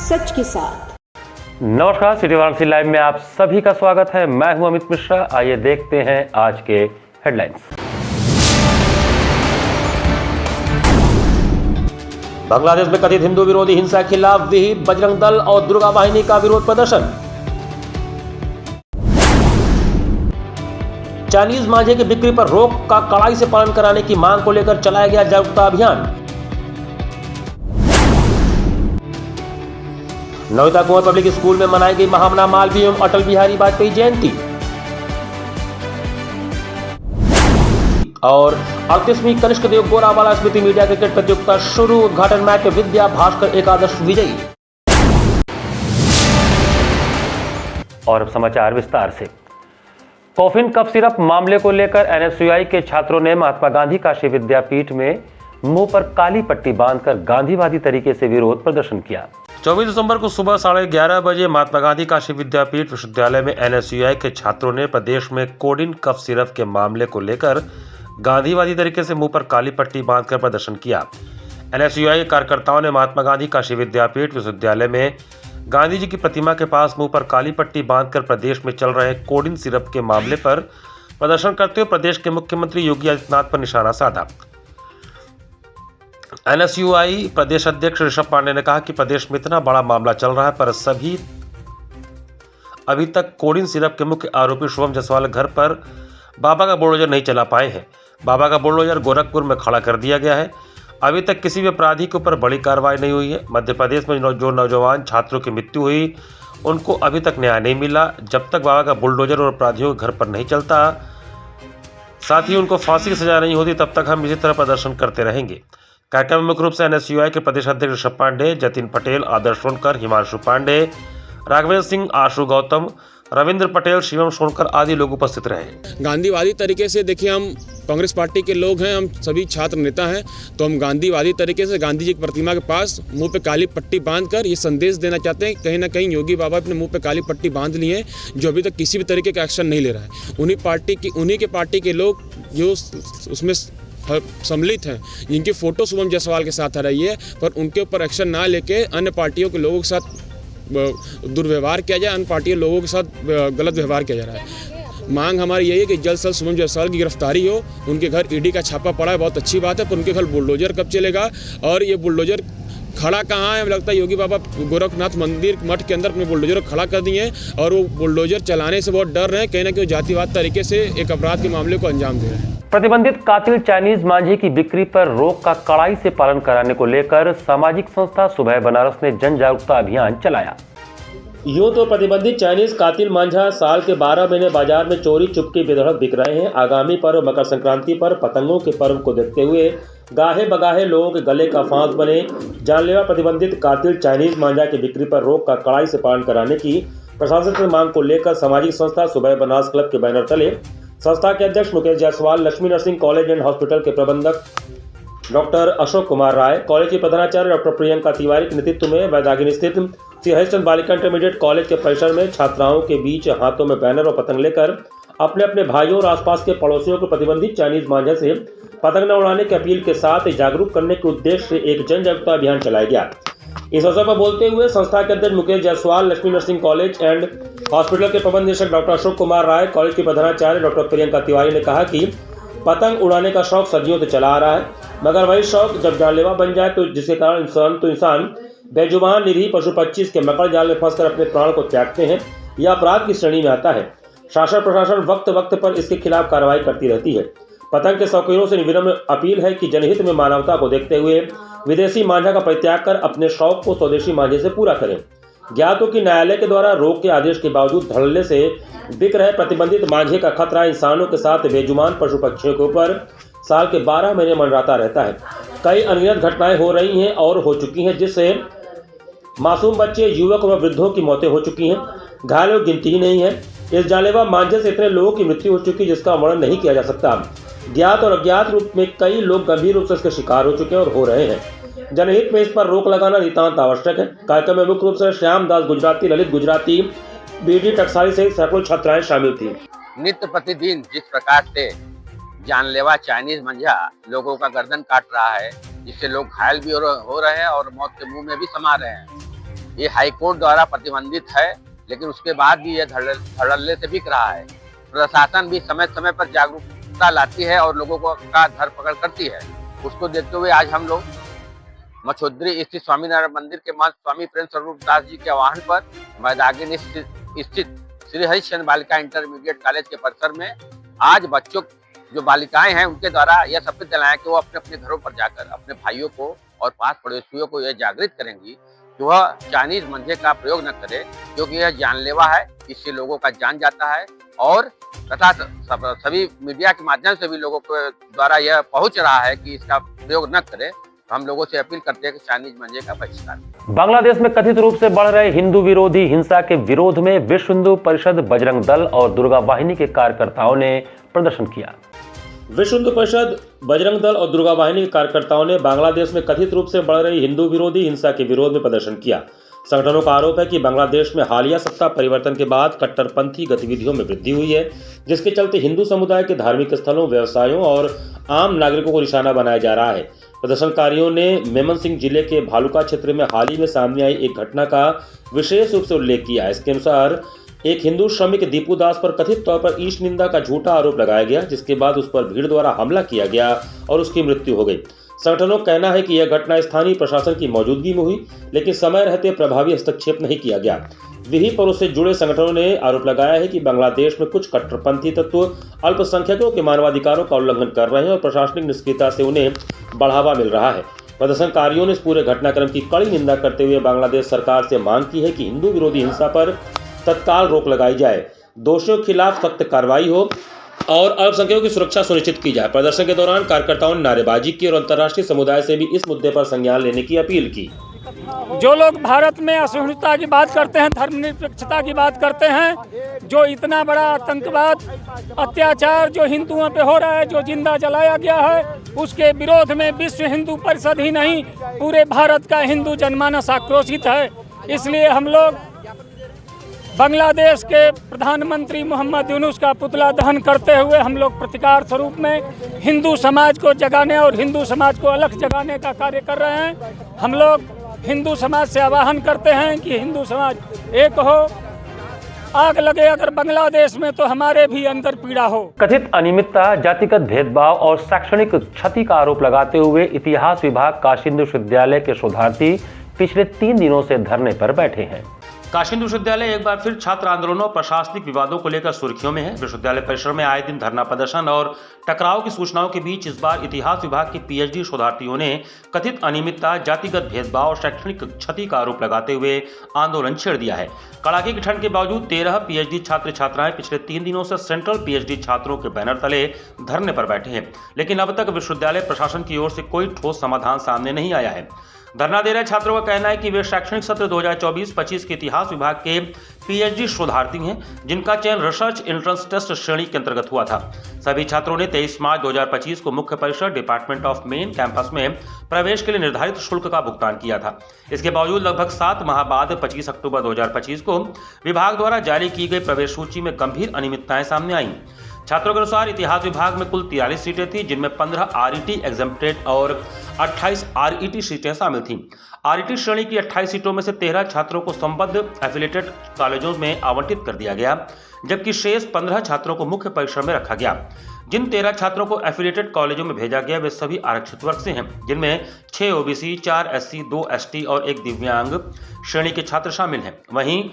सच के साथ। नमस्कार, सिटी वाराणसी लाइव में आप सभी का स्वागत है। मैं हूं अमित मिश्रा। आइए देखते हैं आज के हेडलाइंस। बांग्लादेश में कथित हिंदू विरोधी हिंसा के खिलाफ विहिप, बजरंग दल और दुर्गा वाहिनी का विरोध प्रदर्शन। चाइनीज मांझे की बिक्री पर रोक का कड़ाई से पालन कराने की मांग को लेकर चलाया गया जागरूकता अभियान। नवनीता कुंवर पब्लिक स्कूल में मनाई गई महामना मालवीय एवं अटल बिहारी वाजपेयी जयंती। और 38वीं कनिष्क देव गोरावाला स्मृति मीडिया क्रिकेट प्रतियोगिता शुरू। उद्घाटन मैच में विद्या भास्कर एकादश विजयी। और अब समाचार विस्तार से। कॉफिन कफ सिरप मामले को लेकर एनएसयूआई के छात्रों ने महात्मा गांधी काशी विद्यापीठ में मुंह पर काली पट्टी बांधकर गांधीवादी तरीके से विरोध प्रदर्शन किया। 24 दिसंबर को सुबह 11:30 बजे महात्मा गांधी काशी विद्यापीठ विश्वविद्यालय में एनएसयूआई के छात्रों ने प्रदेश में कोडिन कफ सिरप के मामले को लेकर गांधीवादी तरीके से मुंह पर काली पट्टी बांधकर प्रदर्शन किया। एनएसयूआई कार्यकर्ताओं ने महात्मा गांधी काशी विद्यापीठ विश्वविद्यालय में गांधी जी की प्रतिमा के पास मुंह पर काली पट्टी बांधकर प्रदेश में चल रहे कोडिन सिरप के मामले पर प्रदर्शन करते हुए प्रदेश के मुख्यमंत्री योगी आदित्यनाथ पर निशाना साधा। एनएसयूआई प्रदेश अध्यक्ष ऋषभ पांडे ने कहा कि प्रदेश में इतना बड़ा मामला चल रहा है पर अभी तक कोडिन सिरप के मुख्य आरोपी शुभम जायसवाल घर पर बाबा का बुलडोजर नहीं चला पाए हैं। बाबा का बुलडोजर गोरखपुर में खड़ा कर दिया गया है। अभी तक किसी भी अपराधी के ऊपर बड़ी कार्रवाई नहीं हुई है। मध्य प्रदेश में जो नौजवान छात्रों की मृत्यु हुई उनको अभी तक न्याय नहीं मिला। जब तक बाबा का बुलडोजर और अपराधियों के घर पर नहीं चलता, साथ ही उनको फांसी की सजा नहीं होती, तब तक हम इसी तरह प्रदर्शन करते रहेंगे। कार्यक्रम में मुख्य रूप से एनएसयूआई के प्रदेश अध्यक्ष ऋषभ पांडे, जतिन पटेल, आदर्श सोनकर, हिमांशु पांडे, राघवेंद्र सिंह, आशु गौतम, रविंद्र पटेल, शिवम सोनकर आदि लोग उपस्थित रहे। गांधीवादी तरीके से देखिए, हम कांग्रेस पार्टी के लोग हैं, हम सभी छात्र नेता हैं, तो हम गांधीवादी तरीके से गांधी जी की प्रतिमा के पास मुंह पे काली पट्टी बांधकर ये संदेश देना चाहते हैं। कहीं ना कहीं योगी बाबा अपने मुंह पे काली पट्टी बांध ली है, जो अभी तक किसी भी तरीके का एक्शन नहीं ले रहा है। उन्हीं के पार्टी के लोग जो उसमें सम्मिलित हैं, जिनकी फोटो शुभम जायसवाल के साथ आ रही है, पर उनके ऊपर एक्शन ना लेके अन्य पार्टियों के लोगों के साथ दुर्व्यवहार किया जाए, अन्य पार्टियों लोगों के साथ गलत व्यवहार किया जा रहा है। मांग हमारी यही है कि जल्द से जल्द शुभम जायसवाल की गिरफ्तारी हो। उनके घर ईडी का छापा पड़ा है, बहुत अच्छी बात है, पर उनके घर बुलडोजर कब चलेगा और ये बुलडोजर खड़ा कहाँ है? हमें लगता है योगी बाबा गोरखनाथ मंदिर मठ के अंदर अपने बुलडोजर खड़ा कर दिए हैं और वो बुलडोजर चलाने से बहुत डर रहे हैं। कहीं ना कहीं जातिवाद तरीके से एक अपराध के मामले को अंजाम दे रहे हैं। प्रतिबंधित कातिल चाइनीज मांझे की बिक्री पर रोक का कड़ाई से पालन कराने को लेकर सामाजिक संस्था सुबह बनारस ने जन जागरूकता अभियान चलाया। यूं तो प्रतिबंधित चाइनीज कातिल मांझा साल के 12 महीने बाजार में चोरी चुपके बेधड़क बिक रहे हैं। आगामी पर्व मकर संक्रांति पर पतंगों के पर्व को देखते हुए गाहे बगाहे लोगों के गले का फांस बने जानलेवा प्रतिबंधित कातिल चाइनीज मांझा की बिक्री पर रोक का कड़ाई से पालन कराने की प्रशासन से मांग को लेकर सामाजिक संस्था सुबह बनारस क्लब के बैनर तले संस्था के अध्यक्ष Mukesh Jaiswal, Lakshmi nursing college and hospital के प्रबंधक डॉक्टर अशोक कुमार राय, कॉलेज की प्रधानाचार्य डॉक्टर प्रियंका तिवारी के नेतृत्व में वैदागिनी स्थित श्री हरिश्चंद्र बालिका इंटरमीडिएट कॉलेज के परिसर में छात्राओं के बीच हाथों में बैनर और पतंग लेकर अपने अपने भाइयों और आसपास के पड़ोसियों को प्रतिबंधित चाइनीज मांझे से पतंग न उड़ाने की अपील के साथ जागरूक करने के उद्देश्य से एक जन जागरूकता अभियान चलाया गया। इस अवसर पर बोलते हुए संस्था के अध्यक्ष Mukesh Jaiswal, Lakshmi nursing college and hospital के प्रबंध निदेशक डॉक्टर अशोक कुमार राय, कॉलेज की प्रधानाचार्य डॉक्टर प्रियंका तिवारी ने कहा कि पतंग उड़ाने का शौक सदियों से चला आ रहा है, मगर वही शौक जब जानलेवा बन जाए तो जिसके कारण इंसान बेजुबान निरीह पशु पक्षी के मकड़ जाल में फंसकर अपने प्राण को त्यागते हैं, यह अपराध की श्रेणी में आता है। शासन प्रशासन वक्त वक्त पर इसके खिलाफ कार्रवाई करती रहती है। पतंग के शौकीनों से विनम्र अपील है कि जनहित में मानवता को देखते हुए विदेशी मांझा का परित्याग कर अपने शौक को स्वदेशी मांझे से पूरा करें। ज्ञात हो कि न्यायालय के द्वारा रोक के आदेश के बावजूद धड़ल्ले से बिक रहे प्रतिबंधित मांझे का खतरा इंसानों के साथ बेजुबान पशु पक्षियों के ऊपर साल के 12 महीने मंडराता रहता है। कई अनगिनत घटनाएं हो रही हैं और हो चुकी हैं, जिससे मासूम बच्चे, युवक व वृद्धों की मौतें हो चुकी हैं। घायलों की गिनती ही नहीं है। इस जानलेवा मांझे से इतने लोगों की मृत्यु हो चुकी है जिसका वर्णन नहीं किया जा सकता। ज्ञात और अज्ञात रूप में कई लोग गंभीर रूप से इसके शिकार हो चुके हैं और हो रहे हैं। जनहित में इस पर रोक लगाना नितांत आवश्यक है। कार्यक्रम में मुख्य रूप से श्याम दास गुजराती, ललित गुजराती, बीडी टकसाली सहित सैकड़ों छात्राएं शामिल थी। नित्य प्रतिदिन जिस प्रकार से जानलेवा चाइनीज मांझा लोगों का गर्दन काट रहा है, जिससे लोग घायल भी हो रहे हैं और मौत के मुंह में भी समा रहे हैं, ये हाईकोर्ट द्वारा प्रतिबंधित है, लेकिन उसके बाद भी यह धड़ल्ले से बिक रहा है। प्रशासन भी समय समय पर जागरूकता लाती है और लोगों को का धरपकड़ करती है। उसको देखते हुए आज हम लोग मछोदरी स्थित स्वामीनारायण मंदिर के महंत स्वामी प्रेम स्वरूप दास जी के आह्वान पर मैदागिनी स्थित श्री हरिश्चंद्र बालिका इंटरमीडिएट कॉलेज के परिसर में आज बच्चों जो बालिकाएं हैं उनके द्वारा यह शपथ दिलाया कि वो अपने अपने घरों पर जाकर अपने भाइयों को और पास पड़ोसियों को यह जागृत करेंगी कि वह चाइनीज मंजे का प्रयोग न करे, क्योंकि यह जानलेवा है। इससे लोगों का जान जाता है और तथा सभी मीडिया के माध्यम से भी लोगों के द्वारा यह पहुंच रहा है कि इसका प्रयोग न करें। हम लोगों से अपील करते हैं कि चाइनीज मंजे का बहिष्कार। बांग्लादेश में कथित रूप से बढ़ रहे हिंदू विरोधी हिंसा के विरोध में विश्व हिंदू परिषद, बजरंग दल और दुर्गा वाहिनी के कार्यकर्ताओं ने प्रदर्शन किया। विश्व हिंदू परिषद, बजरंग दल और दुर्गा वाहिनी के कार्यकर्ताओं ने बांग्लादेश में कथित रूप से बढ़ रही हिंदू विरोधी हिंसा के विरोध में प्रदर्शन किया। संगठनों का आरोप है कि बांग्लादेश में हालिया सत्ता परिवर्तन के बाद कट्टरपंथी गतिविधियों में वृद्धि हुई है, जिसके चलते हिंदू समुदाय के धार्मिक स्थलों, व्यवसायों और आम नागरिकों को निशाना बनाया जा रहा है। प्रदर्शनकारियों ने मेमन सिंह जिले के भालुका क्षेत्र में हाल ही में सामने आई एक घटना का विशेष रूप से उल्लेख किया। इसके अनुसार एक हिंदू श्रमिक दीपू दास पर कथित तौर पर ईश निंदा का झूठा आरोप लगाया गया, जिसके बाद उस पर भीड़ द्वारा हमला किया गया और उसकी मृत्यु हो गई। संगठनों का कहना है कि यह घटना स्थानीय प्रशासन की मौजूदगी में हुई, लेकिन समय रहते प्रभावी हस्तक्षेप नहीं किया गया। विधि से जुड़े संगठनों ने आरोप लगाया है कि बांग्लादेश में कुछ कट्टरपंथी तत्व अल्पसंख्यकों के मानवाधिकारों का उल्लंघन कर रहे हैं और प्रशासनिक निष्क्रियता से उन्हें बढ़ावा मिल रहा है। प्रदर्शनकारियों ने इस पूरे घटनाक्रम की कड़ी निंदा करते हुए बांग्लादेश सरकार से मांग की है कि हिंदू विरोधी हिंसा पर तत्काल रोक लगाई जाए, दोषियों के खिलाफ सख्त कार्रवाई हो और अल्पसंख्यकों की सुरक्षा सुनिश्चित की जाए। प्रदर्शन के दौरान कार्यकर्ताओं ने नारेबाजी की और अंतर्राष्ट्रीय समुदाय से भी इस मुद्दे पर संज्ञान लेने की अपील की। जो लोग भारत में असहिष्णुता की बात करते हैं, धर्मनिरपेक्षता की बात करते हैं, जो इतना बड़ा आतंकवाद, अत्याचार जो हिंदुओं पे हो रहा है, जो जिंदा जलाया गया है, उसके विरोध में विश्व हिंदू परिषद ही नहीं पूरे भारत का हिंदू जनमानस आक्रोशित है। इसलिए हम लोग बांग्लादेश के प्रधानमंत्री मोहम्मद यूनुस का पुतला दहन करते हुए हम लोग प्रतिकार स्वरूप में हिंदू समाज को जगाने और हिंदू समाज को अलग जगाने का कार्य कर रहे हैं। हम लोग हिंदू समाज से आह्वान करते हैं कि हिंदू समाज एक हो, आग लगे अगर बांग्लादेश में तो हमारे भी अंदर पीड़ा हो। कथित अनियमितता, जातिगत भेदभाव और शैक्षणिक क्षति का आरोप लगाते हुए इतिहास विभाग काशी हिंदू विश्वविद्यालय के शोधार्थी पिछले 3 दिनों से धरने पर बैठे हैं। काशी हिंदू विश्वविद्यालय एक बार फिर छात्र आंदोलनों और प्रशासनिक विवादों को लेकर सुर्खियों में है। विश्वविद्यालय परिसर में आए दिन धरना प्रदर्शन और टकराव की सूचनाओं के बीच इस बार इतिहास विभाग के पीएचडी शोधार्थियों ने कथित अनियमितता, जातिगत भेदभाव और शैक्षणिक क्षति का आरोप लगाते हुए आंदोलन छेड़ दिया है। कड़ाके की ठंड के बावजूद 13 पीएचडी छात्र छात्राएं पिछले 3 दिनों से सेंट्रल पीएचडी छात्रों के बैनर तले धरने पर बैठे हैं, लेकिन अब तक विश्वविद्यालय प्रशासन की ओर से कोई ठोस समाधान सामने नहीं आया है। धरना दे रहे छात्रों का कहना है कि वे शैक्षणिक सत्र 2024-25 के इतिहास विभाग के पीएचडी शोधार्थी हैं, जिनका चयन रिसर्च एंट्रेंस टेस्ट श्रेणी के अंतर्गत हुआ था। सभी छात्रों ने 23 मार्च 2025 को मुख्य परिसर डिपार्टमेंट ऑफ मेन कैंपस में प्रवेश के लिए निर्धारित शुल्क का भुगतान किया था। इसके बावजूद लगभग 7 माह बाद 25 अक्टूबर 2025 को विभाग द्वारा जारी की गई प्रवेश सूची में गंभीर अनियमितताएं सामने आईं। छात्रों के अनुसार इतिहास विभाग में कुल 43 सीटें थी, जिनमें 15 आरईटी एग्जेम्प्टेड और 28 आरईटी सीटें शामिल थीं। आरईटी श्रेणी की 28 सीटों में से 13 छात्रों को संबद्ध एफिलिएटेड कॉलेजों में आवंटित कर दिया गया, जबकि शेष 15 छात्रों को मुख्य परिसर में रखा गया। जिन 13 छात्रों को एफिलिएटेड कॉलेजों में भेजा गया वे सभी आरक्षित वर्ग से हैं, जिनमें 6 ओबीसी, 4 एससी, 2 एसटी और 1 दिव्यांग श्रेणी के छात्र शामिल हैं। वहीं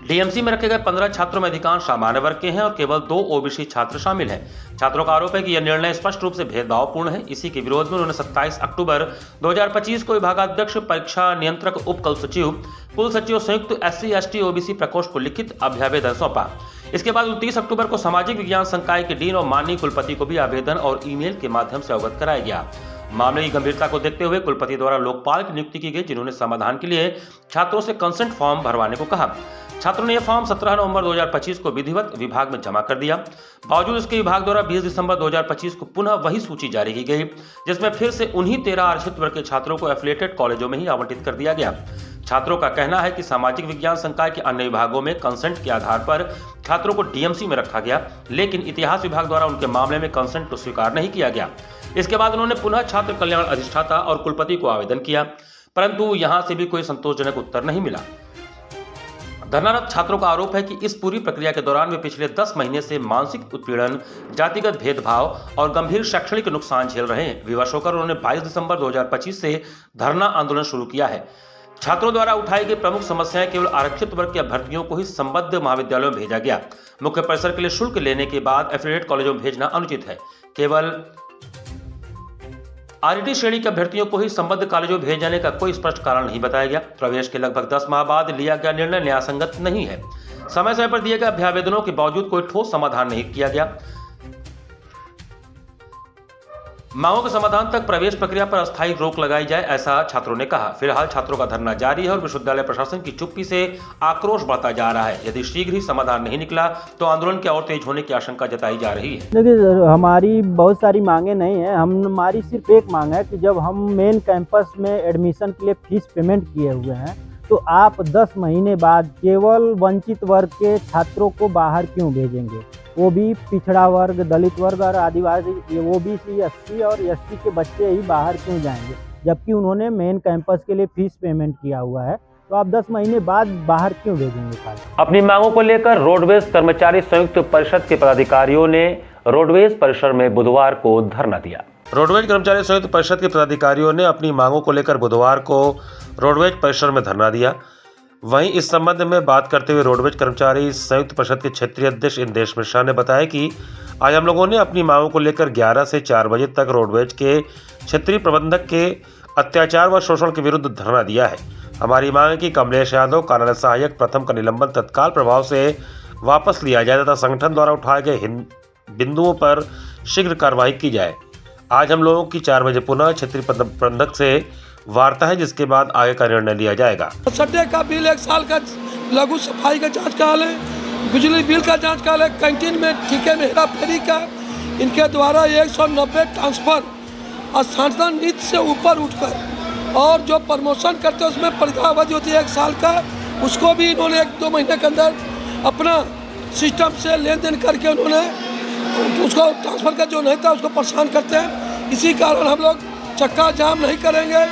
डीएमसी में रखे गए 15 छात्रों में अधिकांश सामान्य वर्ग के हैं और केवल 2 ओबीसी छात्र शामिल हैं। छात्रों का आरोप है कि यह निर्णय स्पष्ट रूप से भेदभावपूर्ण है। इसी के विरोध में उन्होंने 27 अक्टूबर 2025 को विभागाध्यक्ष, परीक्षा नियंत्रक, उप कुल सचिव, कुल सचिव संयुक्त एससी एसटी ओबीसी प्रकोष्ठ को लिखित अभ्यावेदन सौंपा। इसके बाद 29 अक्टूबर को सामाजिक विज्ञान संकाय के डीन और माननीय कुलपति को भी आवेदन और ईमेल के माध्यम से अवगत कराया गया। मामले की गंभीरता को देखते हुए कुलपति द्वारा लोकपाल की नियुक्ति की गई, जिन्होंने समाधान के लिए छात्रों से कंसेंट फॉर्म भरवाने को कहा। छात्रों ने यह फॉर्म 17 नवंबर 2025 को विधिवत विभाग में जमा कर दिया। बावजूद इसके विभाग द्वारा 20 दिसंबर 2025 को पुनः वही सूची जारी की गई, जिसमें फिर से उन्हीं 13 आरक्षित वर्ग के छात्रों को एफिलिएटेड कॉलेजों में ही आवंटित कर दिया गया। छात्रों का कहना है कि सामाजिक विज्ञान संकाय के अन्य विभागों में कंसेंट के आधार पर छात्रों को डीएमसी में रखा गया, लेकिन इतिहास विभाग द्वारा उनके मामले में कंसेंट को स्वीकार नहीं किया गया। इसके बाद उन्होंने पुनः छात्र कल्याण अधिष्ठाता और कुलपति को आवेदन किया। परंतु यहां से भी कोई संतोषजनक उत्तर नहीं मिला। धरनारत छात्रों का आरोप है कि इस पूरी प्रक्रिया के दौरान वे पिछले 10 महीने से मानसिक उत्पीड़न, जातिगत भेदभाव और गंभीर शैक्षणिक नुकसान झेल रहे हैं। विवश होकर उन्होंने 22 दिसंबर 2025 से धरना आंदोलन शुरू किया है। छात्रों द्वारा उठाई गई प्रमुख समस्याएं केवल आरक्षित वर्ग के अभ्यर्थियों को ही संबद्ध महाविद्यालयों में भेजा गया। मुख्य परिसर के लिए शुल्क लेने के बाद एफिलिएटेड कॉलेजों में भेजना अनुचित है। केवल आरईटी श्रेणी के अभ्यर्थियों को ही संबद्ध कॉलेजों में भेजे जाने का कोई स्पष्ट कारण नहीं बताया गया। प्रवेश के लगभग 10 माह बाद लिया गया निर्णय न्यायसंगत नहीं है। समय समय पर दिए गए अभ्यावेदनों के बावजूद कोई ठोस समाधान नहीं किया गया। मांगों के समाधान तक प्रवेश प्रक्रिया पर अस्थायी रोक लगाई जाए, ऐसा छात्रों ने कहा। फिलहाल छात्रों का धरना जारी है और विश्वविद्यालय प्रशासन की चुप्पी से आक्रोश बढ़ता जा रहा है। यदि शीघ्र ही समाधान नहीं निकला तो आंदोलन के और तेज होने की आशंका जताई जा रही है। देखिए, हमारी बहुत सारी मांगे नहीं है। हमारी सिर्फ एक मांग है कि जब हम मेन कैंपस में एडमिशन के लिए फीस पेमेंट किए हुए हैं तो आप 10 महीने बाद केवल वंचित वर्ग के छात्रों को बाहर क्यों भेजेंगे? वो भी पिछड़ा वर्ग, दलित वर्ग और आदिवासी, OBC, SC और ST के बच्चे ही बाहर क्यों जाएंगे, जबकि उन्होंने मेन कैंपस के लिए फीस पेमेंट किया हुआ है। तो आप 10 महीने बाद बाहर क्यों भेजेंगे? अपनी मांगों को लेकर रोडवेज कर्मचारी संयुक्त परिषद के पदाधिकारियों ने रोडवेज परिसर में बुधवार को धरना दिया। रोडवेज कर्मचारी संयुक्त परिषद के पदाधिकारियों ने अपनी मांगों को लेकर बुधवार को रोडवेज परिसर में धरना दिया। वहीं इस संबंध में बात करते हुए रोडवेज कर्मचारी संयुक्त परिषद के क्षेत्रीय अध्यक्ष इंदेश मिश्रा ने बताया कि आज हम लोगों ने अपनी मांगों को लेकर 11 से 4 बजे तक रोडवेज के क्षेत्रीय प्रबंधक के अत्याचार व शोषण के विरुद्ध धरना दिया है। हमारी मांग है कि कमलेश यादव, कार्यालय सहायक प्रथम का निलंबन तत्काल प्रभाव से वापस लिया जाए तथा संगठन द्वारा उठाए गए बिंदुओं पर शीघ्र कार्रवाई की जाए। आज हम लोगों की 4 बजे पुनः क्षेत्रीय प्रबंधक से वार्ता है, जिसके बाद आगे का निर्णय लिया जाएगा। सड्डे का बिल 1 साल का, लघु सफाई का जांच करा ले, बिजली बिल का जांच करा ले, कैंटीन में ठीके में हेरा फेरी का, इनके द्वारा 190 ट्रांसफर स्थानांतरण नीति से ऊपर उठकर और जो प्रमोशन करते हैं उसमें परिधावधि होती है 1 साल का, उसको भी इन्होंने 1-2 महीने के अंदर अपना सिस्टम से लेन देन करके उन्होंने उसको ट्रांसफर का जो नहीं था उसको परेशान करते हैं। इसी कारण हम लोग चक्का जाम नहीं करेंगे,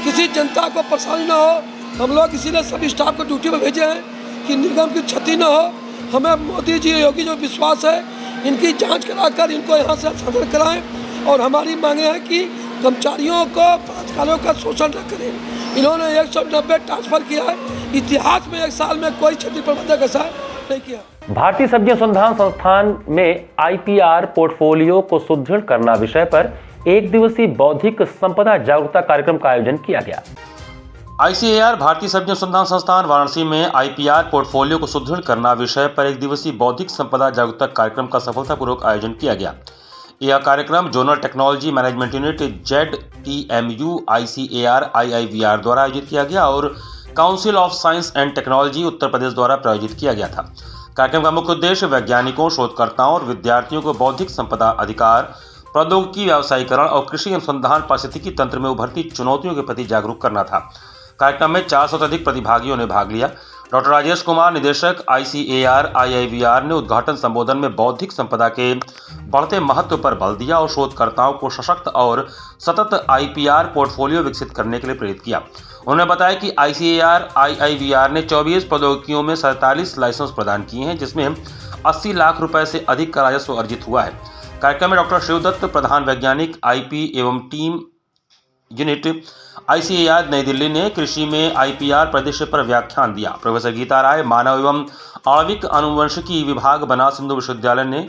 किसी जनता को परेशानी ना हो। हम लोग इसीलिए सभी स्टाफ को ड्यूटी पर भेजे हैं कि निगम की क्षति ना हो। हमें मोदी जी, योगी जो विश्वास है, इनकी जांच कराकर इनको यहाँ से स्थानांतरित कराएं। और हमारी मांगे हैं कि कर्मचारियों को, पदाधिकारियों का शोषण न करें। इन्होंने 190 ट्रांसफर किया है, इतिहास में 1 साल में कोई क्षेत्रीय प्रबंधक ऐसा नहीं किया। भारतीय सब्जी अनुसंधान संस्थान में IPR पोर्टफोलियो को सुदृढ़ करना विषय पर 1 दिवसीय बौद्धिक संपदा जागरूकता कार्यक्रम का आयोजन किया गया। ICAR भारतीय सब्जी अनुसंधान संस्थान वाराणसी में IPR पोर्टफोलियो को सुदृढ़ करना विषय पर 1 दिवसीय बौद्धिक संपदा जागरूकता कार्यक्रम का सफलतापूर्वक आयोजन किया गया। यह कार्यक्रम zonal technology management unit ZTMU ICAR IIVR द्वारा आयोजित किया गया और council of science and technology Uttar Pradesh द्वारा प्रायोजित किया गया था। कार्यक्रम का मुख्य उद्देश्य वैज्ञानिकों, शोधकर्ताओं और विद्यार्थियों को बौद्धिक संपदा अधिकार, प्रौद्योगिकी व्यावसायीकरण और कृषि अनुसंधान पारिस्थितिकी तंत्र में उभरती चुनौतियों के प्रति जागरूक करना था। कार्यक्रम में 400 से अधिक प्रतिभागियों ने भाग लिया। डॉक्टर राजेश कुमार, निदेशक ICAR IIVR ने उद्घाटन संबोधन में बौद्धिक संपदा के बढ़ते महत्व पर बल दिया और शोधकर्ताओं को सशक्त और सतत IPR पोर्टफोलियो विकसित करने के लिए प्रेरित किया। उन्होंने बताया कि ICAR IIVR ने 24 प्रौद्योगिकियों में 47 लाइसेंस प्रदान किए हैं, जिसमें 80 लाख रुपए से अधिक का राजस्व अर्जित हुआ है। कार्यक्रम में डॉक्टर शिवदत्त, प्रधान वैज्ञानिक IP एवं टीम यूनिट ICAR नई दिल्ली ने कृषि में IPR परिदृश्य पर व्याख्यान दिया। प्रोफेसर गीता राय, मानव एवं आणविक आनुवंशिकी विभाग, बनास हिंदू विश्वविद्यालय ने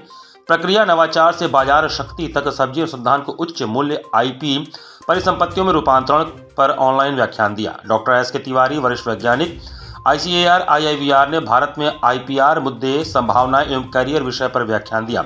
प्रक्रिया नवाचार से बाजार शक्ति तक सब्जी अनुसंधान को उच्च मूल्य IP परिसंपत्तियों में रूपांतरण पर ऑनलाइन व्याख्यान दिया। डॉक्टर SK तिवारी, वरिष्ठ वैज्ञानिक, ICAR IIVR ने भारत में IPR मुद्दे, संभावनाएं एवं करियर विषय पर व्याख्यान दिया।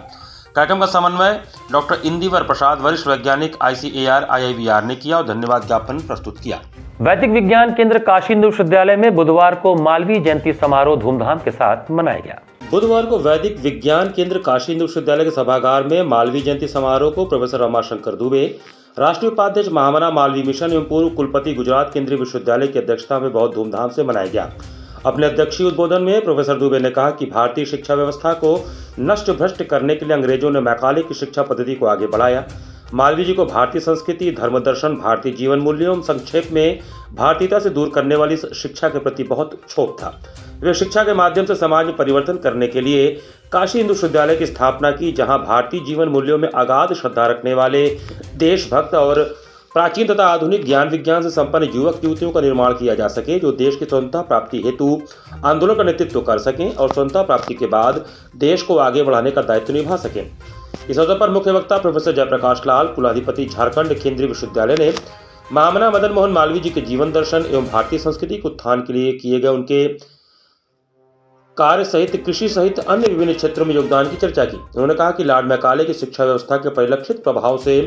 कार्यक्रम का समन्वय डॉक्टर इंदिवर प्रसाद, वरिष्ठ वैज्ञानिक, ICAR IIVR ने किया और धन्यवाद ज्ञापन प्रस्तुत किया। वैदिक विज्ञान केंद्र काशी हिंदू विश्वविद्यालय में बुधवार को मालवीय जयंती समारोह धूमधाम के साथ मनाया गया। बुधवार को वैदिक विज्ञान केंद्र काशी हिंदू विश्वविद्यालय के सभागार में मालवीय जयंती समारोह को प्रोफेसर रमाशंकर दुबे, राष्ट्रीय उपाध्यक्ष महामना मालवीय मिशन एवं पूर्व कुलपति गुजरात केंद्रीय विश्वविद्यालय की अध्यक्षता में बहुत धूमधाम से मनाया गया। अपने अध्यक्षीय उद्बोधन में प्रोफेसर दुबे ने कहा कि भारतीय शिक्षा व्यवस्था को नष्ट भ्रष्ट करने के लिए अंग्रेजों ने मैकाले की शिक्षा पद्धति को आगे बढ़ाया। मालवीय जी को भारतीय संस्कृति, धर्म दर्शन, भारतीय जीवन मूल्यों, संक्षेप में भारतीयता से दूर करने वाली शिक्षा के प्रति बहुत क्षोभ था। वे शिक्षा के माध्यम से समाज में परिवर्तन करने के लिए काशी हिंदू विश्वविद्यालय की स्थापना की, जहां भारतीय जीवन मूल्यों में अगाध श्रद्धा रखने वाले देशभक्त और प्राचीन तथा आधुनिक ज्ञान विज्ञान से संपन्न युवक युवतियों का निर्माण किया जा सके, जो देश की स्वतंत्रता प्राप्ति हेतु आंदोलन का नेतृत्व कर सकें और स्वतंत्रता प्राप्ति के बाद देश को आगे बढ़ाने का दायित्व निभा सकें। इस अवसर पर मुख्य वक्ता प्रोफेसर जयप्रकाश लाल, कुलाधिपति झारखंड केंद्रीय विश्वविद्यालय ने महामना मदन मोहन मालवीय जी के जीवन दर्शन एवं भारतीय संस्कृति के उत्थान के लिए किए गए उनके कार्य सहित कृषि सहित अन्य विभिन्न क्षेत्रों में योगदान की चर्चा की। उन्होंने कहा कि लॉर्ड मैकाले की शिक्षा व्यवस्था के परिलक्षित प्रभाव से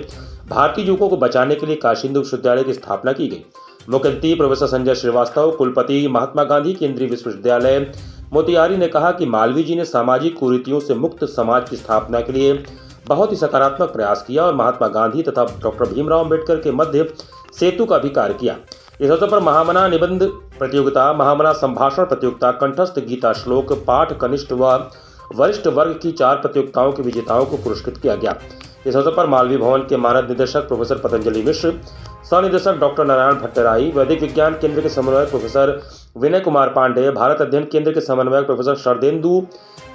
भारतीय युवकों को बचाने के लिए काशी हिंदू विश्वविद्यालय की स्थापना की गई। मुख्य अतिथि प्रोफेसर संजय श्रीवास्तव, कुलपति महात्मा गांधी केंद्रीय विश्वविद्यालय मोतिहारी ने कहा कि मालवीय जी ने सामाजिक कुरीतियों से मुक्त समाज की स्थापना के लिए बहुत ही सकारात्मक प्रयास किया और महात्मा गांधी तथा डॉक्टर भीमराव अम्बेडकर के मध्य सेतु का भी कार्य किया। इस अवसर पर महामना निबंध प्रतियोगिता, महामना संभाषण प्रतियोगिता, कंठस्थ गीता श्लोक पाठ, कनिष्ठ व वरिष्ठ वर्ग की 4 प्रतियोगिताओं के विजेताओं को पुरस्कृत किया गया। इस अवसर पर मालवीय भवन के मानद निदेशक प्रोफेसर पतंजलि मिश्र, सह निदेशक डॉक्टर नारायण भट्टराई, वैदिक विज्ञान केंद्र के समन्वयक प्रोफेसर विनय कुमार पांडे, भारत अध्ययन केंद्र के समन्वयक प्रोफेसर शरदेंदु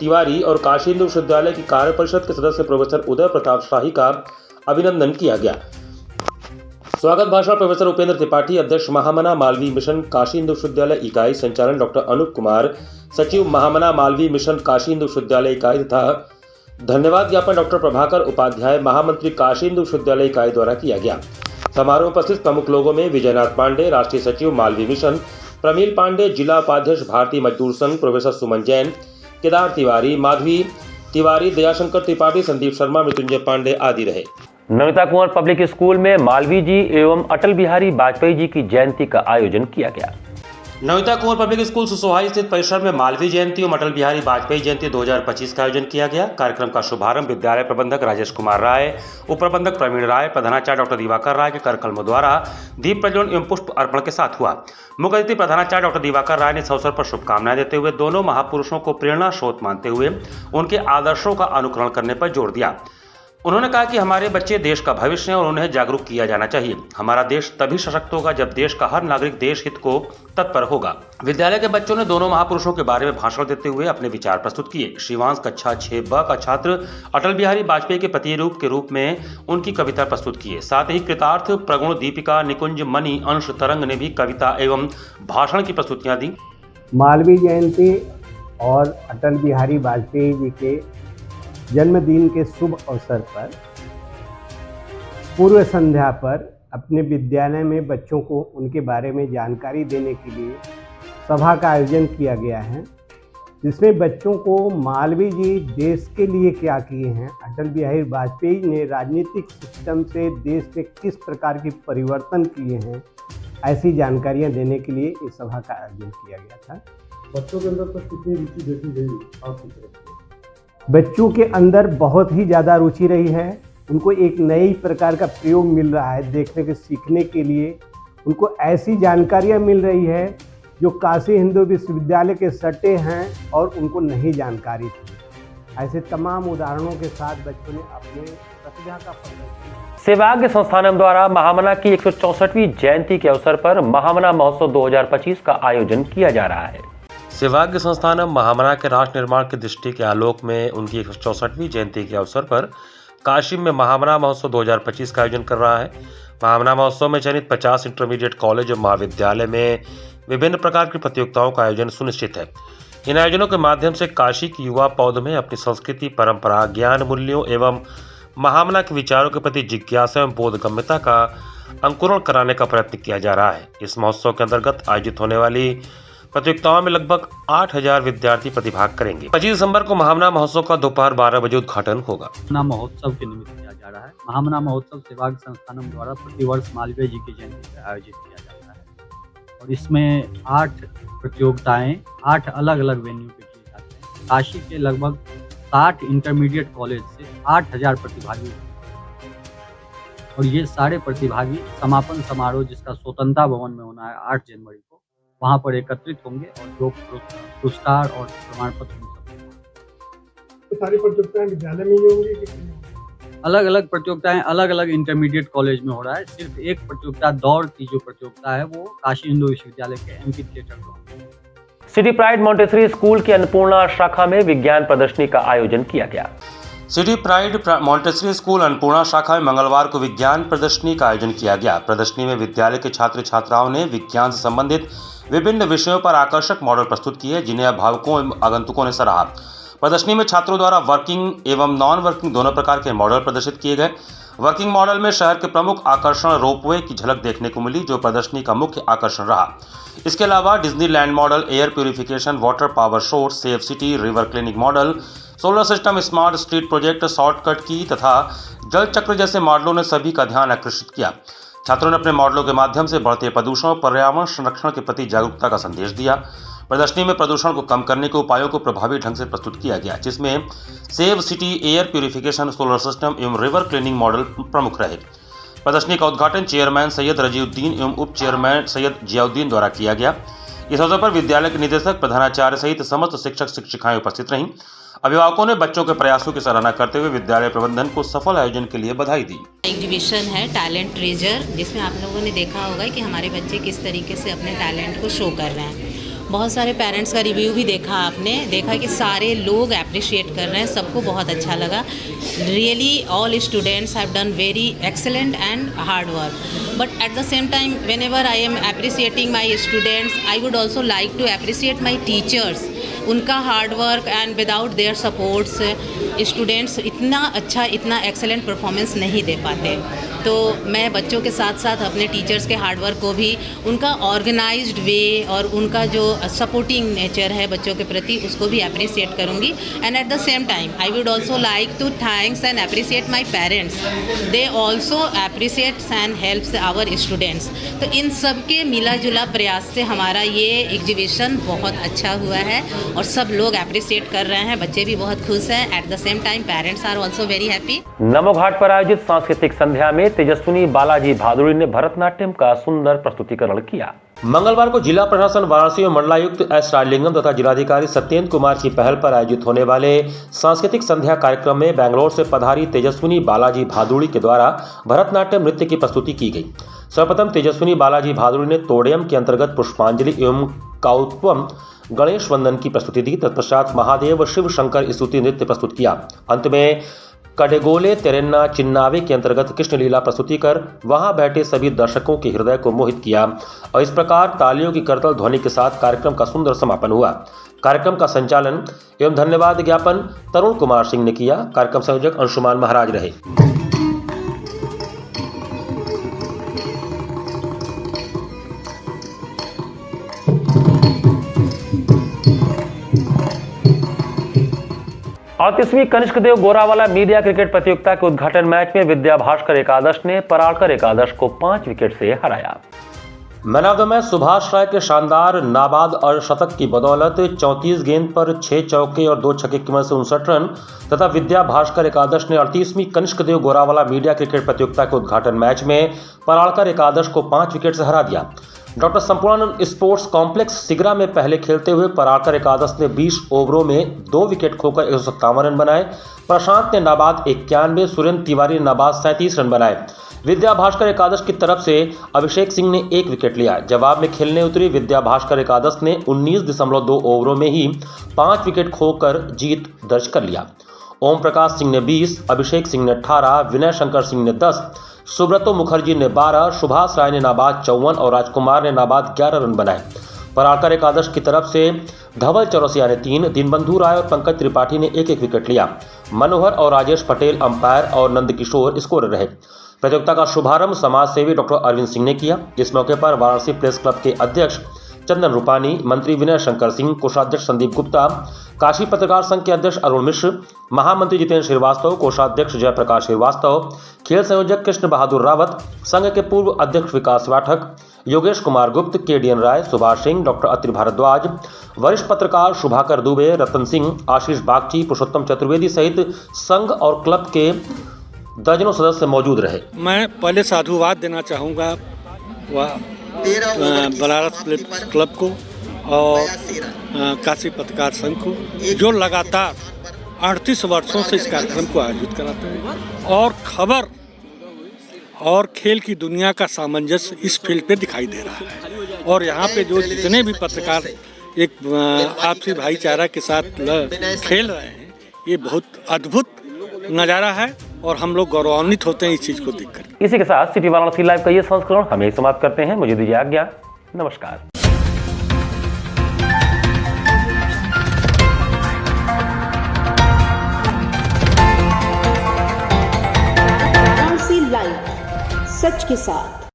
तिवारी और काशी हिंदू विश्वविद्यालय की कार्य परिषद के सदस्य प्रोफेसर उदय प्रताप शाही का अभिनंदन किया गया। स्वागत भाषण प्रोफेसर उपेंद्र त्रिपाठी, अध्यक्ष महामना मालवीय मिशन काशी हिंदू विश्वविद्यालय इकाई, संचालन डॉक्टर अनूप कुमार, सचिव महामना मालवीय मिशन काशी हिंदू विश्वविद्यालय इकाई तथा धन्यवाद ज्ञापन डॉक्टर प्रभाकर उपाध्याय, महामंत्री काशी हिंदू विश्वविद्यालय इकाई द्वारा किया गया। समारोह में उपस्थित प्रमुख लोगों में विजयनाथ पांडे, राष्ट्रीय सचिव मालवीय मिशन, प्रमील पांडे, जिला उपाध्यक्ष भारतीय मजदूर संघ, प्रोफेसर सुमन जैन, केदार तिवारी, माधवी तिवारी, दयाशंकर त्रिपाठी, संदीप शर्मा, मृत्युंजय पांडे आदि रहे। नमिता कुंवर पब्लिक स्कूल में मालवीय जी एवं अटल बिहारी वाजपेयी जी की जयंती का आयोजन किया गया। नमिता कुंवर पब्लिक स्कूल सुसोहाई स्थित परिसर में मालवीय जयंती एवं अटल बिहारी वाजपेयी जयंती 2025 का आयोजन किया गया। कार्यक्रम का शुभारंभ विद्यालय प्रबंधक राजेश कुमार राय, उप प्रबंधक प्रवीण राय, प्रधानाचार्य डॉक्टर दिवाकर राय के करकलमों द्वारा दीप प्रज्वलन एवं पुष्प अर्पण के साथ हुआ। मुख्य अतिथि प्रधानाचार्य डॉक्टर दिवाकर राय ने इस अवसर पर शुभकामनाएं देते हुए दोनों महापुरुषों को प्रेरणा स्रोत मानते हुए उनके आदर्शों का अनुकरण करने पर जोर दिया। उन्होंने कहा कि हमारे बच्चे देश का भविष्य हैं और उन्हें जागरूक किया जाना चाहिए। हमारा देश तभी सशक्त होगा जब देश का हर नागरिक देश हित को तत्पर होगा। विद्यालय के बच्चों ने दोनों महापुरुषों के बारे में भाषण देते हुए अपने विचार प्रस्तुत किए। शिवांश कक्षा 6ब का छात्र अटल बिहारी वाजपेयी के प्रतिरूप के रूप में उनकी कविता प्रस्तुत किए। साथ ही कृतार्थ, प्रगुण, दीपिका, निकुंज, मणि, अंश, तरंग ने भी कविता एवं भाषण की प्रस्तुतियां दी। मालवीय जयंती और अटल बिहारी वाजपेयी जी के जन्मदिन के शुभ अवसर पर पूर्व संध्या पर अपने विद्यालय में बच्चों को उनके बारे में जानकारी देने के लिए सभा का आयोजन किया गया है, जिसमें बच्चों को मालवीय जी देश के लिए क्या किए हैं, अटल बिहारी वाजपेयी ने राजनीतिक सिस्टम से देश में किस प्रकार के परिवर्तन किए हैं, ऐसी जानकारियां देने के लिए इस सभा का आयोजन किया गया था। बच्चों के अंदर तक कितनी रुचि देखी गई आपकी तरफ से? बच्चों के अंदर बहुत ही ज़्यादा रुचि रही है। उनको एक नई प्रकार का प्रयोग मिल रहा है देखने के, सीखने के लिए। उनको ऐसी जानकारियाँ मिल रही है जो काशी हिंदू विश्वविद्यालय के सटे हैं और उनको नहीं जानकारी थी। ऐसे तमाम उदाहरणों के साथ बच्चों ने अपने प्रतिभा का प्रदर्शन। सेवाग्य संस्थानम द्वारा महामना की 164वीं जयंती के अवसर पर महामना महोत्सव 2025 का आयोजन किया जा रहा है। सेवाग्य संस्थानम महामना के राष्ट्र निर्माण की दृष्टि के आलोक में उनकी 164वीं जयंती के अवसर पर काशी में महामना महोत्सव 2025 का आयोजन कर रहा है। महामना महोत्सव में चयनित 50 इंटरमीडिएट कॉलेज और महाविद्यालय में विभिन्न प्रकार की प्रतियोगिताओं का आयोजन सुनिश्चित है। इन आयोजनों के माध्यम से काशी की युवा पौध में अपनी संस्कृति, परंपरा, ज्ञान मूल्यों एवं महामना के विचारों के प्रति जिज्ञासा एवं बोधगम्यता का अंकुरण कराने का प्रयत्न किया जा रहा है। इस महोत्सव के अंतर्गत आयोजित होने वाली प्रतियोगिताओं में लगभग 8000 विद्यार्थी प्रतिभाग करेंगे। 25 दिसंबर को महामना महोत्सव का दोपहर 12 बजे उद्घाटन होगा। महामना महोत्सव के निमित्त किया जा रहा है। महामना महोत्सव सेवाग्य संस्थानम द्वारा प्रतिवर्ष मालवीय जी की जयंती पर आयोजित किया जाता है और इसमें 8 प्रतियोगिताएं 8 अलग अलग वेन्यू पे किए जाते हैं। काशी के लगभग 60 इंटरमीडिएट कॉलेज से 8000 प्रतिभागी और ये सारे प्रतिभागी समापन समारोह जिसका स्वतंत्रता भवन में होना है 8 जनवरी को, वहाँ पर एकत्रित होंगे और जो पुरस्कार और प्रमाण पत्र सारी प्रतियोगिताएं विद्यालय में ही होंगी कि अलग अलग प्रतियोगिताएं अलग अलग इंटरमीडिएट कॉलेज में हो रहा है। सिर्फ एक प्रतियोगिता दौड़ की जो प्रतियोगिता है वो काशी हिंदू विश्वविद्यालय के MP theatre ground. City pride Montessori school की अन्नपूर्णा शाखा में विज्ञान प्रदर्शनी का आयोजन किया गया। City pride Montessori school Annapurna शाखा में मंगलवार को विज्ञान प्रदर्शनी का आयोजन किया गया। प्रदर्शनी में विद्यालय के छात्र छात्राओं ने विज्ञान से संबंधित विभिन्न विषयों पर आकर्षक मॉडल प्रस्तुत किए, जिन्हें अभिभावकों एवं आगंतुकों ने सराहा। प्रदर्शनी में छात्रों द्वारा वर्किंग एवं नॉन वर्किंग दोनों प्रकार के मॉडल प्रदर्शित किए गए। वर्किंग मॉडल में शहर के प्रमुख आकर्षण रोपवे की झलक देखने को मिली, जो प्रदर्शनी का मुख्य आकर्षण रहा। इसके अलावा Disneyland model, air purification, water power source, safe city, river clinic model, solar system, smart street project, shortcut की तथा जल चक्र जैसे मॉडलों ने सभी का ध्यान आकर्षित किया। छात्रों ने अपने मॉडलों के माध्यम से बढ़ते प्रदूषण और पर्यावरण संरक्षण के प्रति जागरूकता का संदेश दिया। प्रदर्शनी में प्रदूषण को कम करने के उपायों को प्रभावी ढंग से प्रस्तुत किया गया, जिसमें save city, air purification, solar system एवं रिवर क्लीनिंग मॉडल प्रमुख रहे। प्रदर्शनी का उद्घाटन चेयरमैन सैयद रजीउद्दीन एवं उप चेयरमैन सैयद जियाउद्दीन द्वारा किया गया। इस अवसर पर विद्यालय के निदेशक, प्रधानाचार्य सहित समस्त शिक्षक शिक्षिकाएं उपस्थित रहीं। अभिभावकों ने बच्चों के प्रयासों की सराहना करते हुए विद्यालय प्रबंधन को सफल आयोजन के लिए बधाई दी। एग्जीबिशन है टैलेंट ट्रेजर, जिसमें आप लोगों ने देखा होगा कि हमारे बच्चे किस तरीके से अपने टैलेंट को शो कर रहे हैं। बहुत सारे पेरेंट्स का रिव्यू भी देखा, आपने देखा कि सारे लोग अप्रिशिएट कर रहे हैं, सबको बहुत अच्छा लगा। Really all students have done very excellent and hard work, but at the same time whenever I am appreciating my students, I would also like to appreciate my teachers. उनका hard work and without their supports students इतना अच्छा, इतना excellent performance नहीं दे पाते। तो मैं बच्चों के साथ साथ अपने टीचर्स के हार्ड वर्क को भी, उनका ऑर्गेनाइज्ड वे और उनका जो सपोर्टिंग नेचर है बच्चों के प्रति, उसको भी अप्रिशिएट करूँगी। And at the same time I would also like to thanks and appreciate my parents, they also appreciates and helps our students. तो इन सब के मिला जुला प्रयास से हमारा ये एग्जीबिशन बहुत अच्छा हुआ है और सब लोग अप्रिशिएट कर रहे हैं, बच्चे भी बहुत खुश हैं। At the same time parents are also very happy. Namo Ghat पर आयोजित सांस्कृतिक संध्या में तेजस्विनी बालाजी भादुड़ी ने भरतनाट्यम का सुंदर प्रस्तुतिकरण किया। मंगलवार को जिला प्रशासन वाराणसी में मंडलायुक्त एस राजलिंगम तथा जिलाधिकारी सत्येंद्र कुमार की पहल पर आयोजित होने वाले सांस्कृतिक संध्या कार्यक्रम में बेंगलोर से पधारी तेजस्विनी बालाजी भादुड़ी के द्वारा भरतनाट्यम नृत्य की प्रस्तुति की गई। सर्वप्रथम तेजस्विनी बालाजी भादुड़ी ने तोड़यम के अंतर्गत पुष्पांजलि एवं काउत्वम गणेश वंदन की प्रस्तुति दी। तत्पश्चात महादेव व शिव शंकर स्तुति नृत्य प्रस्तुत किया। अंत में कडेगोले तेरेन्ना चिन्नावे के अंतर्गत कृष्ण लीला प्रस्तुति कर वहां बैठे सभी दर्शकों के हृदय को मोहित किया और इस प्रकार तालियों की करतल ध्वनि के साथ कार्यक्रम का सुंदर समापन हुआ। कार्यक्रम का संचालन एवं धन्यवाद ज्ञापन तरुण कुमार सिंह ने किया। कार्यक्रम संयोजक अंशुमान महाराज रहे। और 30वीं कनिष्क देव गोरावाला मीडिया क्रिकेट प्रतियोगिता के उद्घाटन मैच में विद्या भास्कर एकादश ने पराड़कर एकादश को 5 विकेट से हराया। Man of the match Subhash Rai के शानदार नाबाद और शतक की बदौलत 34 गेंद पर 6 चौके और 2 छक्के की मदद से 59 रन तथा विद्या भास्कर एकादश ने 38वीं कनिष्क देव गोरावाला मीडिया क्रिकेट प्रतियोगिता के उद्घाटन मैच में पराड़कर एकादश को 5 विकेट से हरा दिया। Doctor Sampurnanand sports complex Sigra में पहले खेलते हुए पराड़कर एकादश ने 20 ओवरों में 2 विकेट खोकर 157 रन बनाए। प्रशांत ने नाबाद 91, सुरेंद्र तिवारी ने नाबाद 37 रन बनाए। विद्या भास्कर एकादश की तरफ से अभिषेक सिंह ने 1 विकेट लिया। जवाब में खेलने उतरी विद्या भास्कर एकादश ने 19.2 ओवरों में ही 5 विकेट खोकर जीत दर्ज कर लिया। ओम प्रकाश सिंह ने 20, अभिषेक सिंह ने 18, विनय शंकर सिंह ने 10, सुब्रतो मुखर्जी ने 12, सुभाष राय ने नाबाद 54 और राजकुमार ने नाबाद 11 रन बनाए। पराड़कर एकादश की तरफ से धवल चौरसिया ने 3, दीनबंधु राय और पंकज त्रिपाठी ने 1-1 विकेट लिया। मनोहर और राजेश पटेल अंपायर और नंदकिशोर स्कोरर रहे। प्रतियोगिता का शुभारंभ समाज सेवी डॉक्टर अरविंद सिंह ने किया। इस मौके पर वाराणसी प्रेस क्लब के अध्यक्ष चंदन रूपानी, मंत्री विनय शंकर सिंह, कोषाध्यक्ष संदीप गुप्ता, काशी पत्रकार संघ के अध्यक्ष अरुण मिश्र, महामंत्री जितेंद्र श्रीवास्तव, कोषाध्यक्ष जयप्रकाश श्रीवास्तव, खेल संयोजक कृष्ण बहादुर रावत, संघ के पूर्व अध्यक्ष विकास पाठक, योगेश कुमार गुप्त, केडीएन राय, सुभाष सिंह, डॉक्टर अत्रि भारद्वाज, वरिष्ठ पत्रकार शुभाकर दुबे, रतन सिंह, आशीष बागची, पुरुषोत्तम चतुर्वेदी सहित संघ और क्लब के दर्जनों सदस्य मौजूद रहे। मैं पहले साधुवाद देना चाहूँगा बनारस क्लब को और काशी पत्रकार संघ को, जो लगातार 38 वर्षों से इस कार्यक्रम को आयोजित कराते हैं और खबर और खेल की दुनिया का सामंजस्य इस फील्ड पे दिखाई दे रहा है। और यहाँ पे जो जितने भी पत्रकार एक आपसी भाईचारा के साथ खेल रहे हैं, ये बहुत अद्भुत नज़ारा है और हम लोग गौरवान्वित होते हैं इस चीज़ को देखकर। इसी के साथ सिटी वाराणसी लाइव का ये संस्करण हम यही समाप्त करते हैं। मुझे दीजिए आज्ञा। नमस्कार। लाइव सच के साथ।